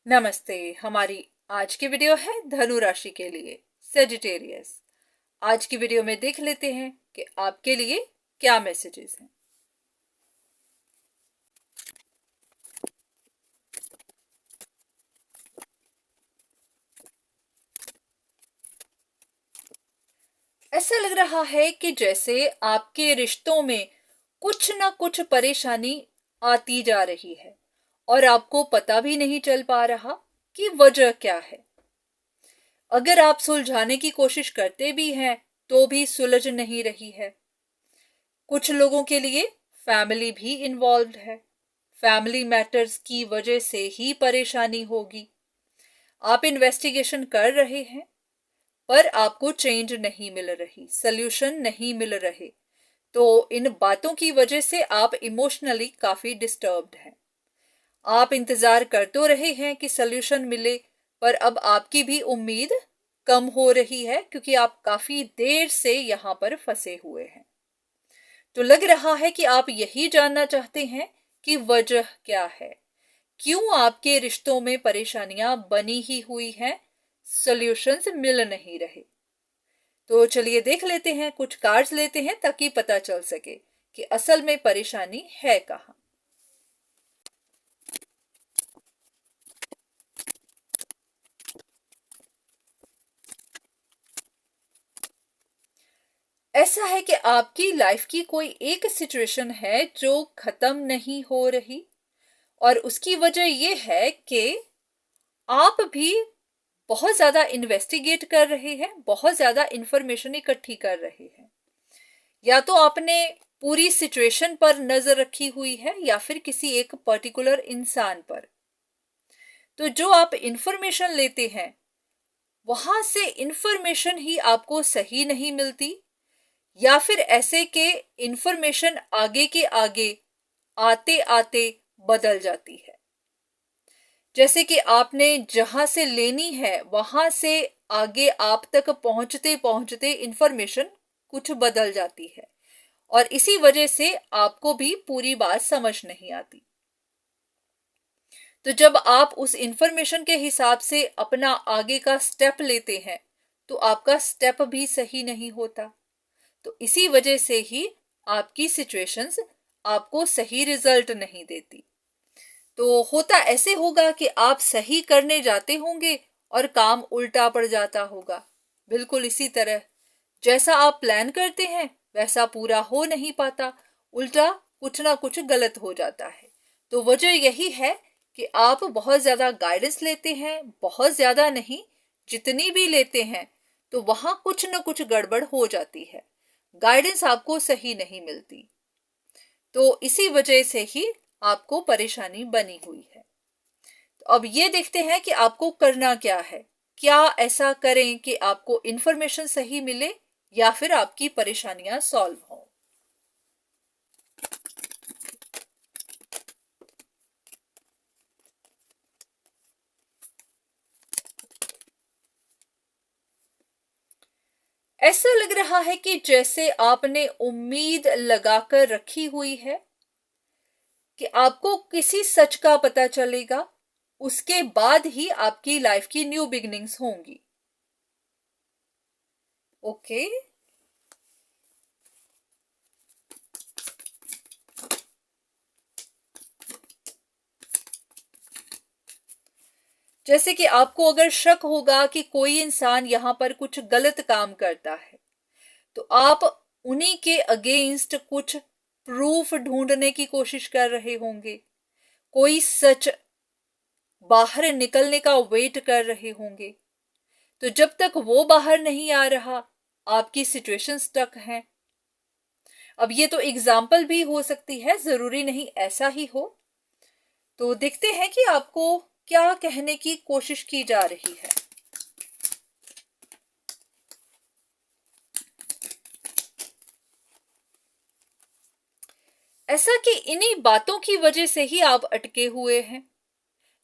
नमस्ते। हमारी आज की वीडियो है धनु राशि के लिए, सेजिटेरियस। आज की वीडियो में देख लेते हैं कि आपके लिए क्या मैसेजेस हैं। ऐसा लग रहा है कि जैसे आपके रिश्तों में कुछ ना कुछ परेशानी आती जा रही है और आपको पता भी नहीं चल पा रहा कि वजह क्या है। अगर आप सुलझाने की कोशिश करते भी हैं तो भी सुलझ नहीं रही है। कुछ लोगों के लिए फैमिली भी इन्वॉल्व्ड है। फैमिली मैटर्स की वजह से ही परेशानी होगी। आप इन्वेस्टिगेशन कर रहे हैं पर आपको चेंज नहीं मिल रही, सल्यूशन नहीं मिल रहे। तो इन बातों की वजह से आप इमोशनली काफी डिस्टर्ब्ड हैं। आप इंतजार कर तो रहे हैं कि सल्यूशन मिले, पर अब आपकी भी उम्मीद कम हो रही है क्योंकि आप काफी देर से यहां पर फंसे हुए हैं। तो लग रहा है कि आप यही जानना चाहते हैं कि वजह क्या है, क्यों आपके रिश्तों में परेशानियां बनी ही हुई हैं, सॉल्यूशंस मिल नहीं रहे। तो चलिए देख लेते हैं, कुछ कार्ड्स लेते हैं ताकि पता चल सके कि असल में परेशानी है कहाँ। ऐसा है कि आपकी लाइफ की कोई एक सिचुएशन है जो खत्म नहीं हो रही और उसकी वजह यह है कि आप भी बहुत ज्यादा इन्वेस्टिगेट कर रहे हैं, बहुत ज्यादा इंफॉर्मेशन इकट्ठी कर रहे हैं। या तो आपने पूरी सिचुएशन पर नजर रखी हुई है या फिर किसी एक पर्टिकुलर इंसान पर। तो जो आप इंफॉर्मेशन लेते हैं वहां से इंफॉर्मेशन ही आपको सही नहीं मिलती, या फिर ऐसे के इंफॉर्मेशन आगे के आगे आते आते बदल जाती है। जैसे कि आपने जहां से लेनी है वहां से आगे आप तक पहुंचते पहुंचते इंफॉर्मेशन कुछ बदल जाती है और इसी वजह से आपको भी पूरी बात समझ नहीं आती। तो जब आप उस इंफॉर्मेशन के हिसाब से अपना आगे का स्टेप लेते हैं तो आपका स्टेप भी सही नहीं होता। तो इसी वजह से ही आपकी सिचुएशंस आपको सही रिजल्ट नहीं देती। तो होता ऐसे होगा कि आप सही करने जाते होंगे और काम उल्टा पड़ जाता होगा। बिल्कुल इसी तरह जैसा आप प्लान करते हैं वैसा पूरा हो नहीं पाता, उल्टा कुछ ना कुछ गलत हो जाता है। तो वजह यही है कि आप बहुत ज्यादा गाइडेंस लेते हैं, बहुत ज्यादा नहीं, जितनी भी लेते हैं तो वहां कुछ ना कुछ गड़बड़ हो जाती है, गाइडेंस आपको सही नहीं मिलती। तो इसी वजह से ही आपको परेशानी बनी हुई है। तो अब ये देखते हैं कि आपको करना क्या है। क्या ऐसा करें कि आपको इंफॉर्मेशन सही मिले या फिर आपकी परेशानियां सॉल्व हों। ऐसा लग रहा है कि जैसे आपने उम्मीद लगाकर रखी हुई है कि आपको किसी सच का पता चलेगा, उसके बाद ही आपकी लाइफ की न्यू बिगिनिंग्स होंगी। ओके, जैसे कि आपको अगर शक होगा कि कोई इंसान यहां पर कुछ गलत काम करता है तो आप उन्हीं के अगेंस्ट कुछ प्रूफ ढूंढने की कोशिश कर रहे होंगे, कोई सच बाहर निकलने का वेट कर रहे होंगे। तो जब तक वो बाहर नहीं आ रहा आपकी सिचुएशन स्टक है। अब ये तो एग्जाम्पल भी हो सकती है, जरूरी नहीं ऐसा ही हो। तो देखते हैं कि आपको क्या कहने की कोशिश की जा रही है। ऐसा कि इन्हीं बातों की वजह से ही आप अटके हुए हैं,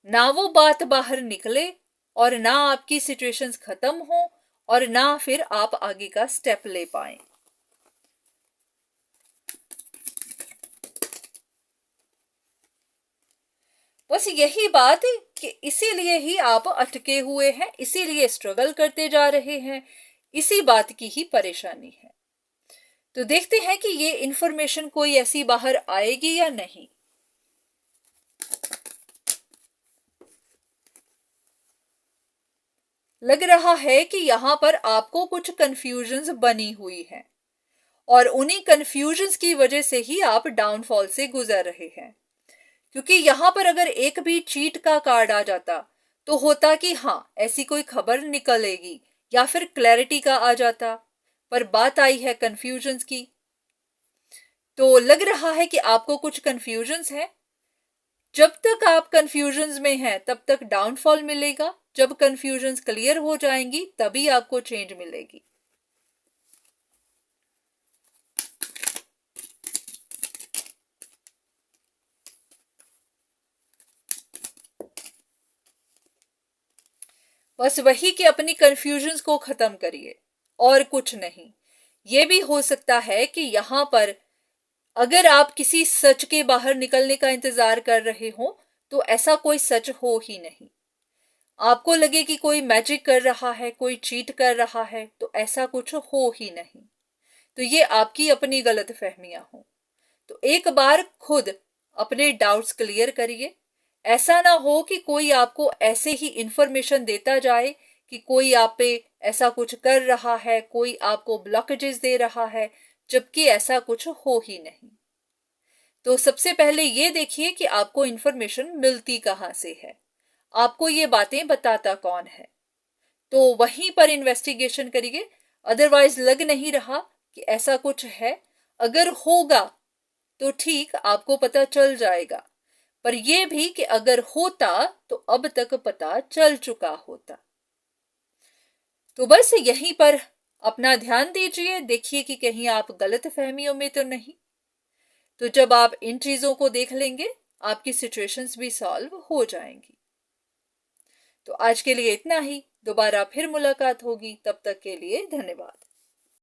ना वो बात बाहर निकले और ना आपकी सिचुएशंस खत्म हो और ना फिर आप आगे का स्टेप ले पाए। बस यही बात है कि इसीलिए ही आप अटके हुए हैं, इसीलिए स्ट्रगल करते जा रहे हैं, इसी बात की ही परेशानी है। तो देखते हैं कि ये इंफॉर्मेशन कोई ऐसी बाहर आएगी या नहीं। लग रहा है कि यहां पर आपको कुछ कंफ्यूजन्स बनी हुई हैं और उन्हीं कंफ्यूजन्स की वजह से ही आप डाउनफॉल से गुजर रहे हैं। क्योंकि यहां पर अगर एक भी चीट का कार्ड आ जाता तो होता कि हाँ ऐसी कोई खबर निकलेगी या फिर क्लैरिटी का आ जाता, पर बात आई है कंफ्यूजन्स की। तो लग रहा है कि आपको कुछ कंफ्यूजन्स है। जब तक आप कंफ्यूजन्स में हैं तब तक डाउनफॉल मिलेगा, जब कंफ्यूजन्स क्लियर हो जाएंगी तभी आपको चेंज मिलेगी। बस वही कि अपनी कंफ्यूजन्स को खत्म करिए और कुछ नहीं। ये भी हो सकता है कि यहां पर अगर आप किसी सच के बाहर निकलने का इंतजार कर रहे हो तो ऐसा कोई सच हो ही नहीं। आपको लगे कि कोई मैजिक कर रहा है, कोई चीट कर रहा है, तो ऐसा कुछ हो ही नहीं। तो ये आपकी अपनी गलत फहमियां हो। तो एक बार खुद अपने डाउट्स क्लियर करिए। ऐसा ना हो कि कोई आपको ऐसे ही इंफॉर्मेशन देता जाए कि कोई आप पे ऐसा कुछ कर रहा है, कोई आपको ब्लॉकेजेस दे रहा है, जबकि ऐसा कुछ हो ही नहीं। तो सबसे पहले ये देखिए कि आपको इंफॉर्मेशन मिलती कहाँ से है, आपको ये बातें बताता कौन है, तो वहीं पर इन्वेस्टिगेशन करिए। अदरवाइज लग नहीं रहा कि ऐसा कुछ है। अगर होगा तो ठीक, आपको पता चल जाएगा, पर यह भी कि अगर होता तो अब तक पता चल चुका होता। तो बस यहीं पर अपना ध्यान दीजिए, देखिए कि कहीं आप गलत फहमियों में तो नहीं। तो जब आप इन चीजों को देख लेंगे आपकी सिचुएशंस भी सॉल्व हो जाएंगी। तो आज के लिए इतना ही, दोबारा फिर मुलाकात होगी, तब तक के लिए धन्यवाद।